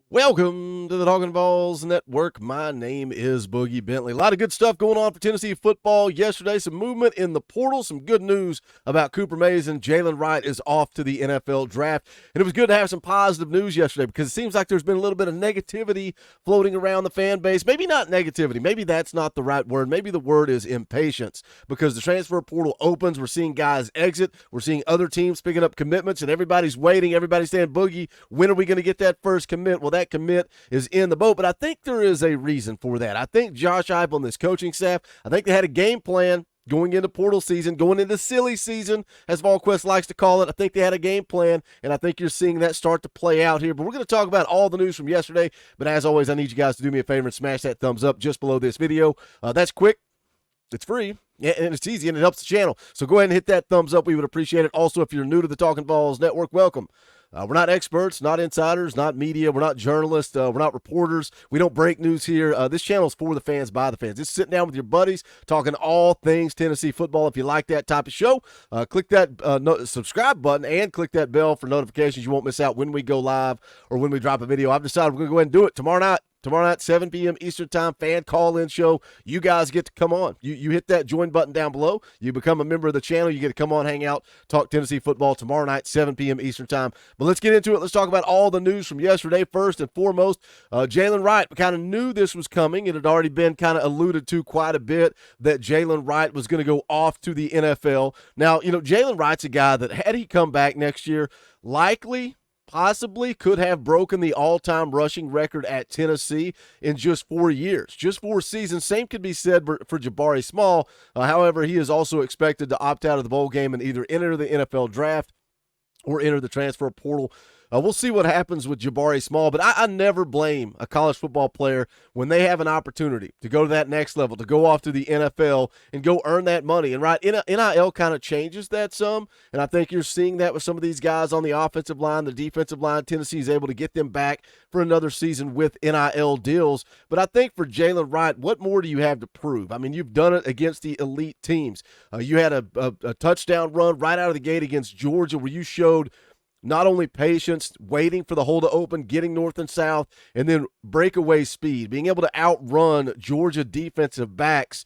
Welcome to the Talkin VAWLS Network. My name is Boogie Bentley. A lot of good stuff going on for Tennessee football yesterday. Some movement in the portal. Some good news about Cooper Mason. Jaylen Wright is off to the NFL draft. And it was good to have some positive news yesterday because it seems like there's been a little bit of negativity floating around the fan base. Maybe not negativity. Maybe that's not the right word. Maybe the word is impatience because the transfer portal opens. We're seeing guys exit. We're seeing other teams picking up commitments, and everybody's waiting. Everybody's saying, Boogie, when are we going to get that first commit? Well, that commit is in the boat, but I think there is a reason for that. I think Josh Heupel and this coaching staff, I think they had a game plan going into portal season, going into silly season, as VolQuest likes to call it. I think they had a game plan, and I think you're seeing that start to play out here. But we're going to talk about all the news from yesterday. But as always, I need you guys to do me a favor and smash that thumbs up just below this video. That's quick. It's free, and it's easy, and it helps the channel. So go ahead and hit that thumbs up. We would appreciate it. Also, if you're new to the Talkin VAWLS Network, welcome. We're not experts, not insiders, not media. We're not journalists. We're not reporters. We don't break news here. This channel is for the fans, by the fans. Just sitting down with your buddies, talking all things Tennessee football. If you like that type of show, click that subscribe button and click that bell for notifications. You won't miss out when we go live or when we drop a video. I've decided we're going to go ahead and do it tomorrow night. Tomorrow night, 7 p.m. Eastern Time, fan call-in show. You guys get to come on. You hit that join button down below. You become a member of the channel. You get to come on, hang out, talk Tennessee football tomorrow night, 7 p.m. Eastern Time. But let's get into it. Let's talk about all the news from yesterday. First and foremost, Jaylen Wright. We kind of knew this was coming. It had already been kind of alluded to quite a bit that Jaylen Wright was going to go off to the NFL. Now, Jaylen Wright's a guy that had he come back next year, possibly could have broken the all-time rushing record at Tennessee in just 4 years, just 4 seasons. Same could be said for Jabari Small. However, he is also expected to opt out of the bowl game and either enter the NFL draft or enter the transfer portal. We'll see what happens with Jabari Small, but I never blame a college football player when they have an opportunity to go to that next level, to go off to the NFL and go earn that money. And right, NIL kind of changes that some, and I think you're seeing that with some of these guys on the offensive line, the defensive line. Tennessee is able to get them back for another season with NIL deals. But I think for Jaylen Wright, what more do you have to prove? I mean, you've done it against the elite teams. You had a touchdown run right out of the gate against Georgia where you showed not only patience, waiting for the hole to open, getting north and south, and then breakaway speed, being able to outrun Georgia defensive backs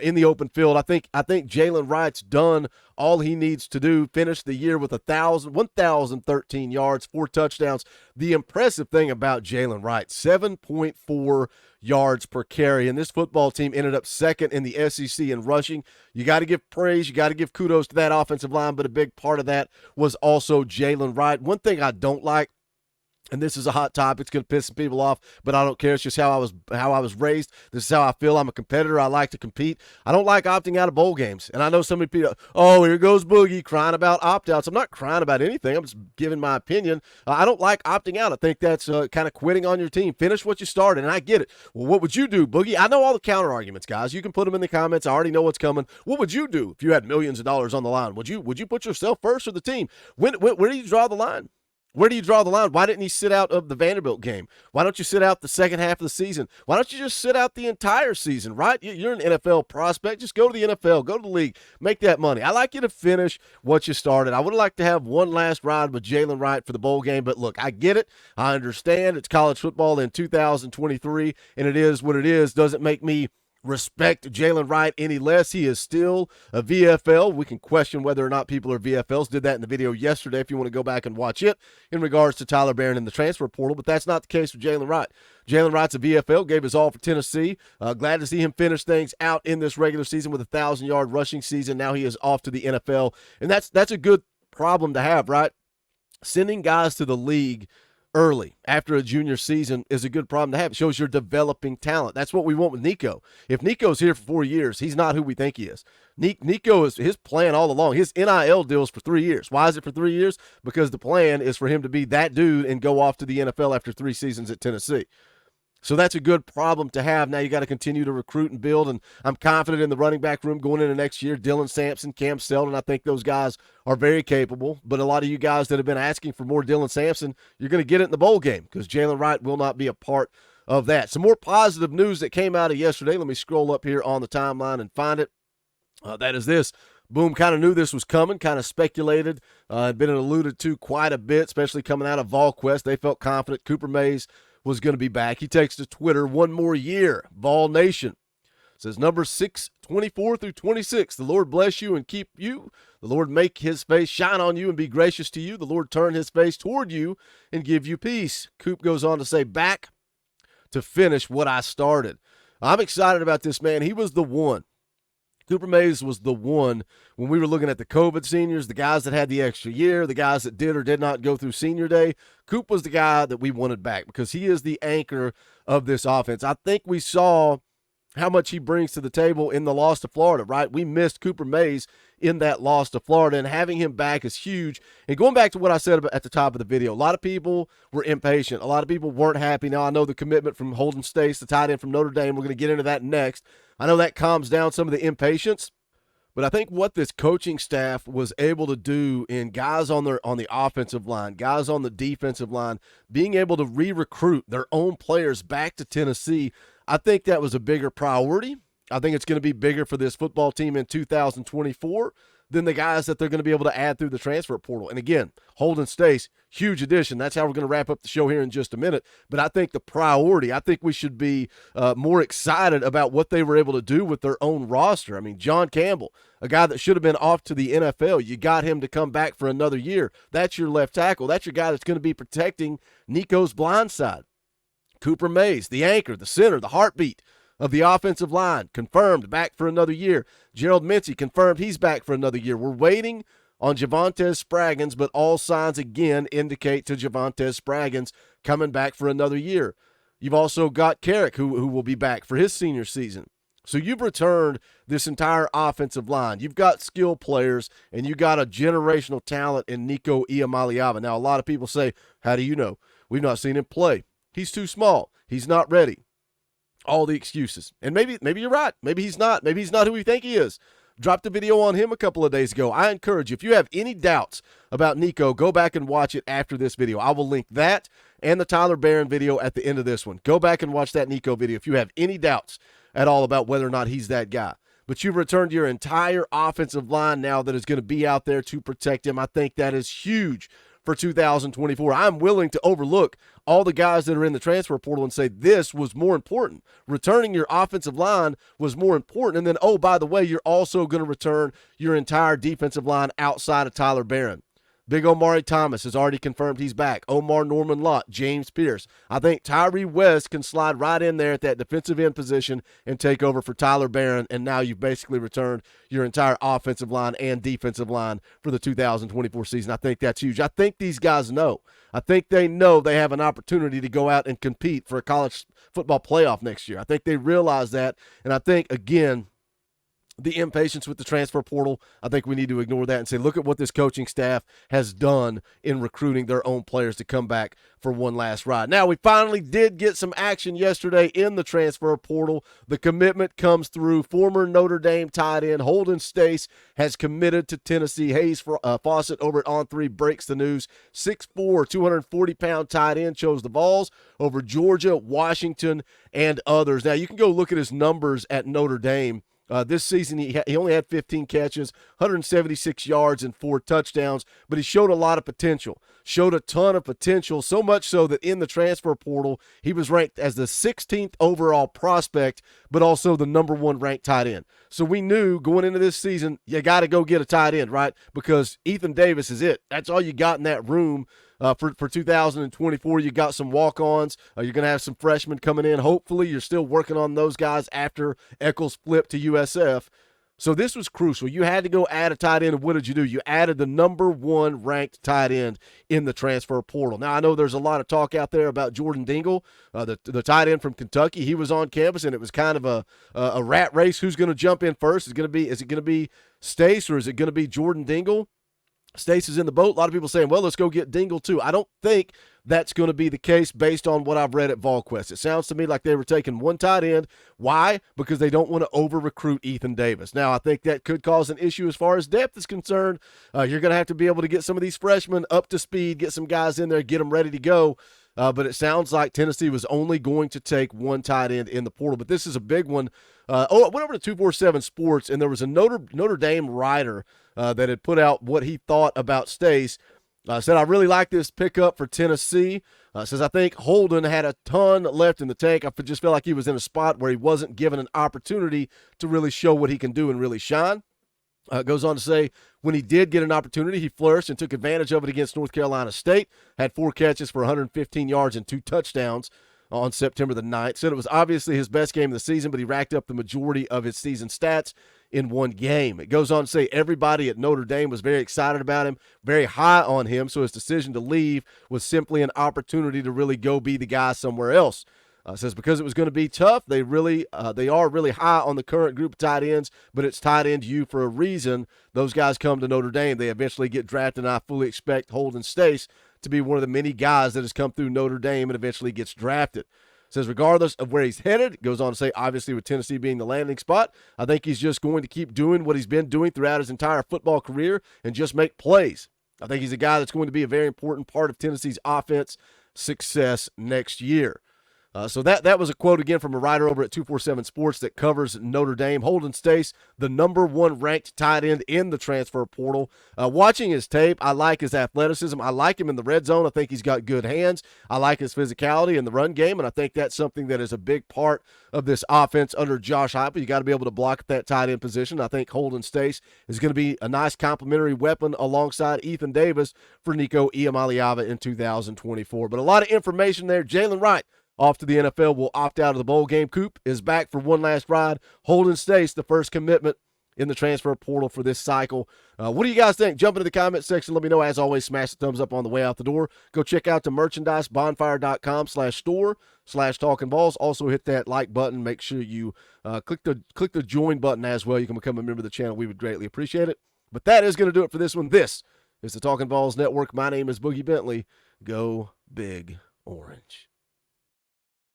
in the open field. I think Jaylen Wright's done all he needs to do, finish the year with 1,013 yards, 4 touchdowns. The impressive thing about Jaylen Wright, 7.4 yards per carry, and this football team ended up second in the SEC in rushing. You got to give praise, you got to give kudos to that offensive line, but a big part of that was also Jaylen Wright. One thing I don't like, and this is a hot topic, it's going to piss some people off, but I don't care. It's just how I was raised. This is how I feel. I'm a competitor. I like to compete. I don't like opting out of bowl games. And I know some people, oh, here goes Boogie crying about opt-outs. I'm not crying about anything. I'm just giving my opinion. I don't like opting out. I think that's kind of quitting on your team. Finish what you started, and I get it. Well, what would you do, Boogie? I know all the counter arguments, guys. You can put them in the comments. I already know what's coming. What would you do if you had millions of dollars on the line? Would you put yourself first or the team? Where do you draw the line? Where do you draw the line? Why didn't he sit out of the Vanderbilt game? Why don't you sit out the second half of the season? Why don't you just sit out the entire season, right? You're an NFL prospect. Just go to the NFL. Go to the league. Make that money. I like you to finish what you started. I would like to have one last ride with Jaylen Wright for the bowl game, but look, I get it. I understand. It's college football in 2023, and it is what it is. Doesn't make me respect Jaylen Wright any less. He is still a VFL. We can question whether or not people are VFLs. Did that in the video yesterday if you want to go back and watch it in regards to Tyler Barron in the transfer portal, but that's not the case with Jaylen Wright. Jaylen Wright's a VFL, gave his all for Tennessee. Glad to see him finish things out in this regular season with a 1,000-yard rushing season. Now he is off to the NFL, and that's a good problem to have, right? Sending guys to the league early after a junior season is a good problem to have. It shows you're developing talent. That's what we want with Nico. If Nico's here for 4 years, he's not who we think he is. Nico is his plan all along. His NIL deal is for 3 years. Why is it for 3 years? Because the plan is for him to be that dude and go off to the NFL after 3 seasons at Tennessee. So that's a good problem to have. Now you got to continue to recruit and build, and I'm confident in the running back room going into next year. Dylan Sampson, Cam Selden, I think those guys are very capable. But a lot of you guys that have been asking for more Dylan Sampson, you're going to get it in the bowl game because Jaylen Wright will not be a part of that. Some more positive news that came out of yesterday. Let me scroll up here on the timeline and find it. That is this. Boom, kind of knew this was coming, kind of speculated, had been alluded to quite a bit, especially coming out of VolQuest. They felt confident Cooper Mays was going to be back. He takes to Twitter, one more year, Vol Nation. Says number 624 through 26. The Lord bless you and keep you. The Lord make his face shine on you and be gracious to you. The Lord turn his face toward you and give you peace. Coop goes on to say, back to finish what I started. I'm excited about this, man. He was the one. Cooper Mays was the one when we were looking at the COVID seniors, the guys that had the extra year, the guys that did or did not go through senior day. Coop was the guy that we wanted back because he is the anchor of this offense. I think we saw how much he brings to the table in the loss to Florida, right? We missed Cooper Mays in that loss to Florida, and having him back is huge. And going back to what I said at the top of the video, a lot of people were impatient. A lot of people weren't happy. Now, I know the commitment from Holden Stace, the tight end from Notre Dame, we're going to get into that next. I know that calms down some of the impatience, but I think what this coaching staff was able to do in guys on the offensive line, guys on the defensive line, being able to re-recruit their own players back to Tennessee, I think that was a bigger priority. I think it's going to be bigger for this football team in 2024 than the guys that they're going to be able to add through the transfer portal. And again, Holden Stace, huge addition. That's how we're going to wrap up the show here in just a minute. But I think the priority, I think we should be more excited about what they were able to do with their own roster. I mean, John Campbell, a guy that should have been off to the NFL, you got him to come back for another year. That's your left tackle. That's your guy that's going to be protecting Nico's blind side. Cooper Mays, the anchor, the center, the heartbeat of the offensive line, confirmed back for another year. Gerald Mincey confirmed he's back for another year. We're waiting on Javontes Spraggins, but all signs again indicate to Javontes Spraggins coming back for another year. You've also got Carrick, who will be back for his senior season. So you've returned this entire offensive line. You've got skill players, and you got a generational talent in Nico Iamaleava. Now, a lot of people say, how do you know? We've not seen him play. He's too small. He's not ready. All the excuses. And maybe you're right. Maybe he's not. Maybe he's not who we think he is. Dropped a video on him a couple of days ago. I encourage you, if you have any doubts about Nico, go back and watch it after this video. I will link that and the Tyler Barron video at the end of this one. Go back and watch that Nico video if you have any doubts at all about whether or not he's that guy. But you've returned your entire offensive line now that is going to be out there to protect him. I think that is huge for 2024. I'm willing to overlook all the guys that are in the transfer portal and say this was more important. Returning your offensive line was more important. And then, oh, by the way, you're also going to return your entire defensive line outside of Tyler Barron. Big Omari Thomas has already confirmed he's back. Omar Norman Lott, James Pierce. I think Tyree West can slide right in there at that defensive end position and take over for Tyler Barron, and now you've basically returned your entire offensive line and defensive line for the 2024 season. I think that's huge. I think these guys know. I think they know they have an opportunity to go out and compete for a college football playoff next year. I think they realize that, and I think, again, the impatience with the transfer portal, I think we need to ignore that and say, look at what this coaching staff has done in recruiting their own players to come back for one last ride. Now, we finally did get some action yesterday in the transfer portal. The commitment comes through. Former Notre Dame tight end Holden Stace has committed to Tennessee. Hayes Fawcett over at On3 breaks the news. 6'4", 240-pound tight end chose the Vols over Georgia, Washington, and others. Now, you can go look at his numbers at Notre Dame. This season, he only had 15 catches, 176 yards, and 4 touchdowns, but he showed a lot of potential, showed a ton of potential, so much so that in the transfer portal, he was ranked as the 16th overall prospect, but also the number 1 ranked tight end. So we knew going into this season, you got to go get a tight end, right? Because Ethan Davis is it. That's all you got in that room. For 2024, you got some walk-ons. You're going to have some freshmen coming in. Hopefully, you're still working on those guys after Eccles flipped to USF. So this was crucial. You had to go add a tight end, and what did you do? You added the number 1 ranked tight end in the transfer portal. Now, I know there's a lot of talk out there about Jordan Dingle, the tight end from Kentucky. He was on campus, and it was kind of a rat race. Who's going to jump in first? Is it going to be Stace, or is it going to be Jordan Dingle? Stace is in the boat. A lot of people saying, well, let's go get Dingle too. I don't think that's going to be the case based on what I've read at VolQuest. It sounds to me like they were taking one tight end. Why? Because they don't want to over-recruit Ethan Davis. Now, I think that could cause an issue as far as depth is concerned. You're going to have to be able to get some of these freshmen up to speed, get some guys in there, get them ready to go. But it sounds like Tennessee was only going to take one tight end in the portal. But this is a big one. I went over to 247 Sports, and there was a Notre Dame writer that had put out what he thought about Stace. Said, I really like this pickup for Tennessee. Says, I think Holden had a ton left in the tank. I just felt like he was in a spot where he wasn't given an opportunity to really show what he can do and really shine. Goes on to say, when he did get an opportunity, he flourished and took advantage of it against North Carolina State. Had 4 catches for 115 yards and 2 touchdowns on September the 9th. Said it was obviously his best game of the season, but he racked up the majority of his season stats in one game. It goes on to say everybody at Notre Dame was very excited about him, very high on him, so his decision to leave was simply an opportunity to really go be the guy somewhere else. Says because it was going to be tough, they are really high on the current group of tight ends, but it's tight end you for a reason. Those guys come to Notre Dame. They eventually get drafted, and I fully expect Holden Stace to be one of the many guys that has come through Notre Dame and eventually gets drafted. Says regardless of where he's headed, goes on to say obviously with Tennessee being the landing spot, I think he's just going to keep doing what he's been doing throughout his entire football career and just make plays. I think he's a guy that's going to be a very important part of Tennessee's offense success next year. So that was a quote again from a writer over at 247 Sports that covers Notre Dame. Holden Stace, the number 1 ranked tight end in the transfer portal. Watching his tape, I like his athleticism. I like him in the red zone. I think he's got good hands. I like his physicality in the run game, and I think that's something that is a big part of this offense under Josh Heupel. You got to be able to block at that tight end position. I think Holden Stace is going to be a nice complementary weapon alongside Ethan Davis for Nico Iamaleava in 2024. But a lot of information there. Jaylen Wright, off to the NFL, will opt out of the bowl game. Coop is back for one last ride. Holden Stace, the first commitment in the transfer portal for this cycle. What do you guys think? Jump into the comment section. Let me know. As always, smash the thumbs up on the way out the door. Go check out the merchandise, bonfire.com/store/Talkin VAWLS. Also hit that like button. Make sure you click the join button as well. You can become a member of the channel. We would greatly appreciate it. But that is going to do it for this one. This is the Talkin VAWLS Network. My name is Boogie Bentley. Go Big Orange.